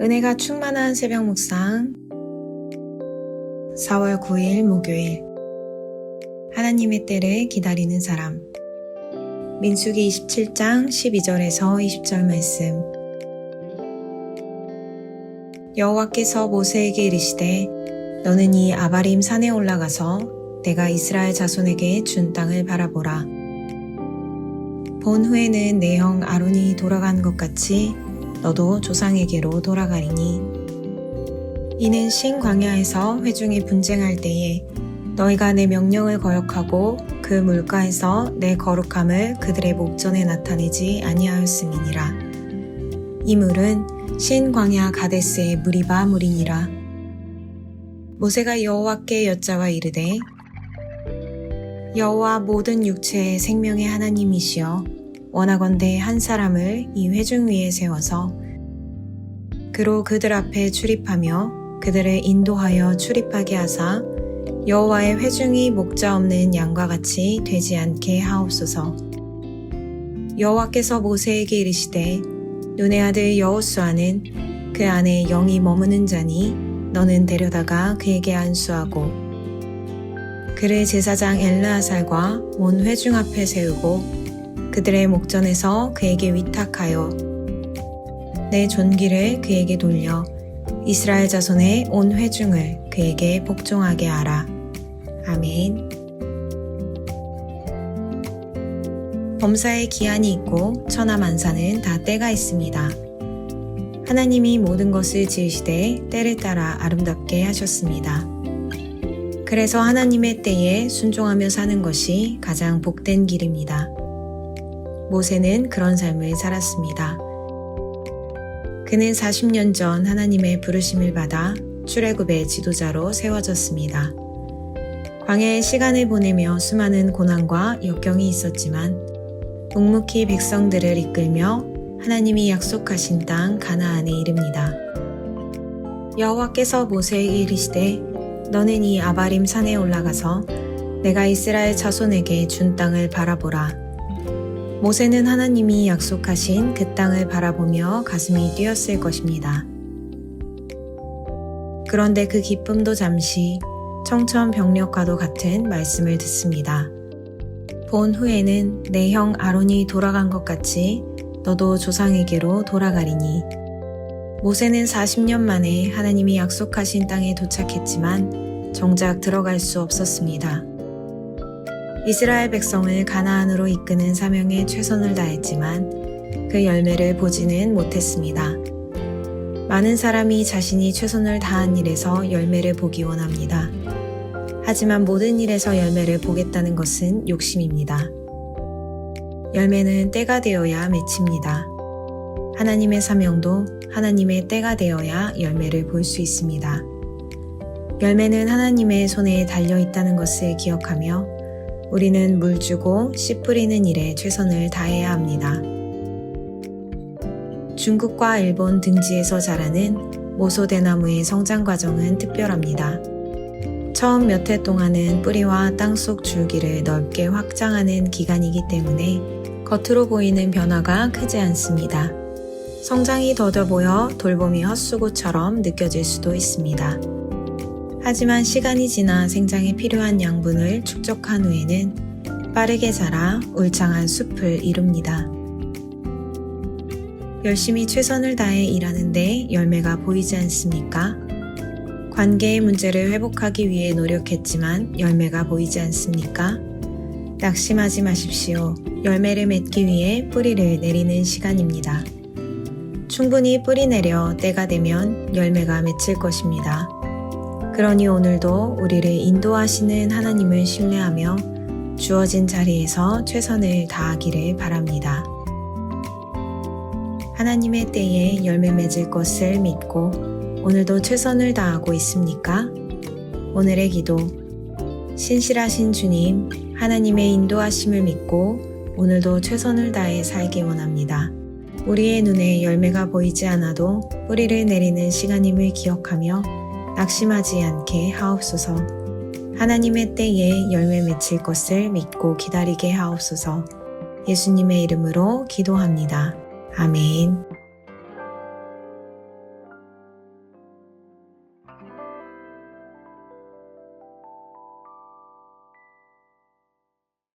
은혜가 충만한 새벽 묵상 4월 9일 목요일 하나님의 때를 기다리는 사람 민수기 27장 12절에서 20절 말씀 여호와께서 모세에게 이르시되 너는 이 아바림 산에 올라가서 내가 이스라엘 자손에게 준 땅을 바라보라. 본 후에는 내 형 아론이 돌아간 것 같이 너도 조상에게로 돌아가리니 이는 신 광야에서 회중이 분쟁할 때에 너희가 내 명령을 거역하고 그 물가에서 내 거룩함을 그들의 목전에 나타내지 아니하였음이니라. 이 물은 신 광야 가데스의 무리바 물이니라. 모세가 여호와께 여짜와 이르되 여호와 모든 육체의 생명의 하나님이시여 원하건대 한 사람을 이 회중 위에 세워서 그로 그들 앞에 출입하며 그들을 인도하여 출입하게 하사 여호와의 회중이 목자 없는 양과 같이 되지 않게 하옵소서. 여호와께서 모세에게 이르시되 눈의 아들 여호수아는 그 안에 영이 머무는 자니 너는 데려다가 그에게 안수하고 그를 제사장 엘르아살과 온 회중 앞에 세우고 그들의 목전에서 그에게 위탁하여 내 존귀를 그에게 돌려 이스라엘 자손의 온 회중을 그에게 복종하게 하라. 아멘. 범사에 기한이 있고 천하만사는 다 때가 있습니다. 하나님이 모든 것을 지으시되 때를 따라 아름답게 하셨습니다. 그래서 하나님의 때에 순종하며 사는 것이 가장 복된 길입니다. 모세는 그런 삶을 살았습니다. 그는 40년 전 하나님의 부르심을 받아 출애굽의 지도자로 세워졌습니다. 광야의 시간을 보내며 수많은 고난과 역경이 있었지만 묵묵히 백성들을 이끌며 하나님이 약속하신 땅 가나안에 이릅니다. 여호와께서 모세에게 이르시되 너는 이 아바림 산에 올라가서 내가 이스라엘 자손에게 준 땅을 바라보라. 모세는 하나님이 약속하신 그 땅을 바라보며 가슴이 뛰었을 것입니다. 그런데 그 기쁨도 잠시 청천벽력과도 같은 말씀을 듣습니다. 본 후에는 내 형 아론이 돌아간 것 같이 너도 조상에게로 돌아가리니 모세는 40년 만에 하나님이 약속하신 땅에 도착했지만 정작 들어갈 수 없었습니다. 이스라엘 백성을 가나안으로 이끄는 사명에 최선을 다했지만 그 열매를 보지는 못했습니다. 많은 사람이 자신이 최선을 다한 일에서 열매를 보기 원합니다. 하지만 모든 일에서 열매를 보겠다는 것은 욕심입니다. 열매는 때가 되어야 맺힙니다. 하나님의 사명도 하나님의 때가 되어야 열매를 볼 수 있습니다. 열매는 하나님의 손에 달려 있다는 것을 기억하며 우리는 물 주고 씨 뿌리는 일에 최선을 다해야 합니다. 중국과 일본 등지에서 자라는 모소대나무의 성장 과정은 특별합니다. 처음 몇 해 동안은 뿌리와 땅속 줄기를 넓게 확장하는 기간이기 때문에 겉으로 보이는 변화가 크지 않습니다. 성장이 더뎌 보여 돌봄이 헛수고처럼 느껴질 수도 있습니다. 하지만 시간이 지나 생장에 필요한 양분을 축적한 후에는 빠르게 자라 울창한 숲을 이룹니다. 열심히 최선을 다해 일하는데 열매가 보이지 않습니까? 관계의 문제를 회복하기 위해 노력했지만 열매가 보이지 않습니까? 낙심하지 마십시오. 열매를 맺기 위해 뿌리를 내리는 시간입니다. 충분히 뿌리 내려 때가 되면 열매가 맺힐 것입니다. 그러니 오늘도 우리를 인도하시는 하나님을 신뢰하며 주어진 자리에서 최선을 다하기를 바랍니다. 하나님의 때에 열매 맺을 것을 믿고 오늘도 최선을 다하고 있습니까? 오늘의 기도. 신실하신 주님, 하나님의 인도하심을 믿고 오늘도 최선을 다해 살기 원합니다. 우리의 눈에 열매가 보이지 않아도 뿌리를 내리는 시간임을 기억하며 낙심하지 않게 하옵소서. 하나님의 때에 열매 맺힐 것을 믿고 기다리게 하옵소서. 예수님의 이름으로 기도합니다. 아멘.